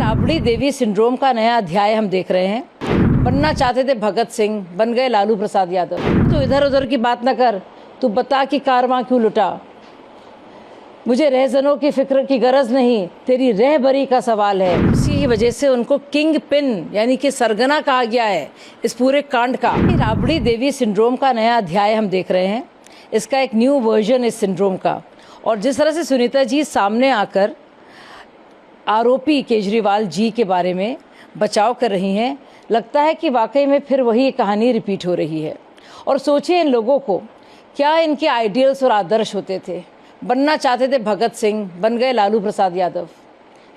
Rabri Devi syndrome का नया अध्याय हम देख रहे हैं। बनना चाहते थे भगत सिंह, बन गए लालू प्रसाद यादव। तो इधर उधर की बात न कर, तू बता कि कारवां क्यों लुटा। मुझे रहजनों की फिक्र की गरज नहीं, तेरी रहबरी का सवाल है। इसी वजह से उनको किंग पिन यानी कि सरगना कहा गया है इस पूरे कांड का। राबड़ी देवी सिंड्रोम का नया अध्याय हम देख रहे हैं। इसका एक न्यू वर्जन इस सिंड्रोम का। और जिस तरह से सुनीता जी सामने आकर आरोपी केजरीवाल जी के बारे में बचाव कर रही हैं, लगता है कि वाकई में फिर वही कहानी रिपीट हो रही है। और सोचिए इन लोगों को, क्या इनके आइडियल्स और आदर्श होते थे। बनना चाहते थे भगत सिंह, बन गए लालू प्रसाद यादव।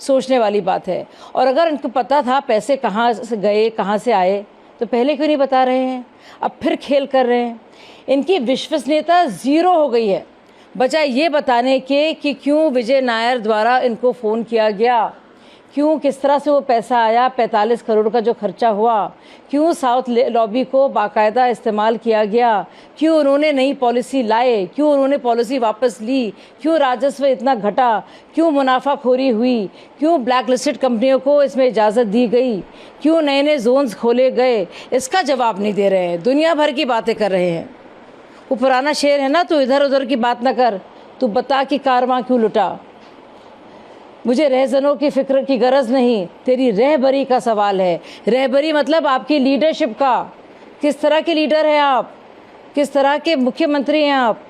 सोचने वाली बात है। और अगर इनको पता था पैसे कहाँ से गए, कहाँ से आए, तो पहले क्यों नहीं बता रहे हैं। अब फिर खेल कर रहे हैं। इनकी विश्वसनीयता ज़ीरो हो गई है, बजाय ये बताने के कि क्यों विजय नायर द्वारा इनको फ़ोन किया गया, क्यों किस तरह से वो पैसा आया, 45 करोड़ का जो खर्चा हुआ, क्यों साउथ लॉबी को बाकायदा इस्तेमाल किया गया, क्यों उन्होंने नई पॉलिसी लाए, क्यों उन्होंने पॉलिसी वापस ली, क्यों राजस्व इतना घटा, क्यों मुनाफाखोरी हुई, क्यों ब्लैक लिस्टेड कंपनियों को इसमें इजाज़त दी गई, क्यों नए नए जोन्स खोले गए। इसका जवाब नहीं दे रहे हैं, दुनिया भर की बातें कर रहे हैं। वो पुराना शेर है ना, तू इधर उधर की बात ना कर, तू बता कि कारवां क्यों लुटा। मुझे रहजनों की फिक्र की गरज नहीं, तेरी रहबरी का सवाल है। रहबरी मतलब आपकी लीडरशिप का। किस तरह के लीडर हैं आप, किस तरह के मुख्यमंत्री हैं आप,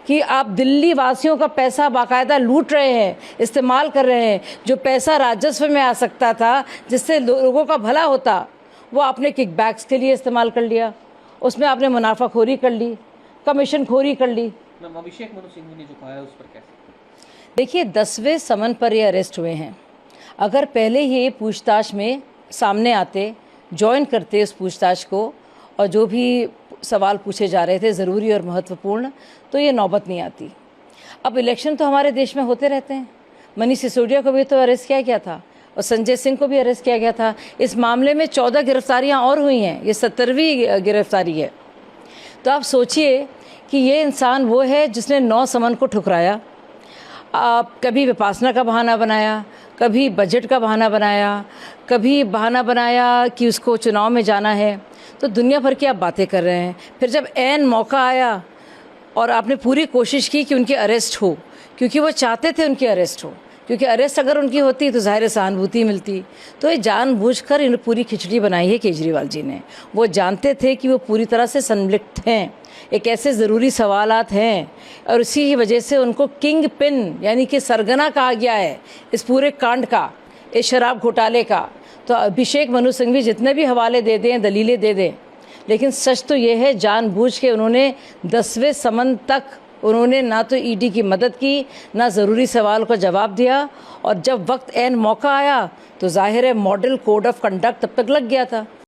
कि आप दिल्ली वासियों का पैसा बाकायदा लूट रहे हैं, इस्तेमाल कर रहे हैं। जो पैसा राजस्व में आ सकता था, जिससे लोगों का भला होता, वो आपने किकबैक्स के लिए इस्तेमाल कर लिया। उसमें आपने मुनाफाखोरी कर ली, कमीशन खोरी कर ली। अभिषेक मनु सिंघवी ने जो कहा है उस पर कैसे? देखिए, 10वें समन पर ये अरेस्ट हुए हैं। अगर पहले ही ये पूछताछ में सामने आते, ज्वाइन करते उस पूछताछ को, और जो भी सवाल पूछे जा रहे थे ज़रूरी और महत्वपूर्ण, तो ये नौबत नहीं आती। अब इलेक्शन तो हमारे देश में होते रहते हैं। मनीष सिसोदिया को भी तो अरेस्ट किया गया था और संजय सिंह को भी अरेस्ट किया गया था। इस मामले में 14 गिरफ्तारियाँ और हुई हैं, ये 17वीं गिरफ्तारी है। तो आप सोचिए कि ये इंसान वो है जिसने 9 समन को ठुकराया। कभी विपासना का बहाना बनाया, कभी बजट का बहाना बनाया, कभी बहाना बनाया कि उसको चुनाव में जाना है। तो दुनिया भर की आप बातें कर रहे हैं। फिर जब ऐन मौका आया और आपने पूरी कोशिश की कि उनकी अरेस्ट हो, क्योंकि वो चाहते थे उनकी अरेस्ट हो, क्योंकि अरेस्ट अगर उनकी होती तो ज़ाहिर सहानुभूति मिलती। तो ये जानबूझकर इन पूरी खिचड़ी बनाई है केजरीवाल जी ने। वो जानते थे कि वो पूरी तरह से संलिप्त हैं, एक ऐसे ज़रूरी सवालात हैं, और इसी की वजह से उनको किंग पिन यानी कि सरगना कहा गया है इस पूरे कांड का, इस शराब घोटाले का। तो अभिषेक मनु सिंघवी जितने भी हवाले दे दें, दलीलें दे दें, लेकिन सच तो ये है, जानबूझ के उन्होंने 10वें समन तक उन्होंने ना तो ईडी की मदद की, ना ज़रूरी सवाल का जवाब दिया। और जब वक्त ऐन मौका आया तो ज़ाहिर है मॉडल कोड ऑफ कंडक्ट तब तक लग गया था।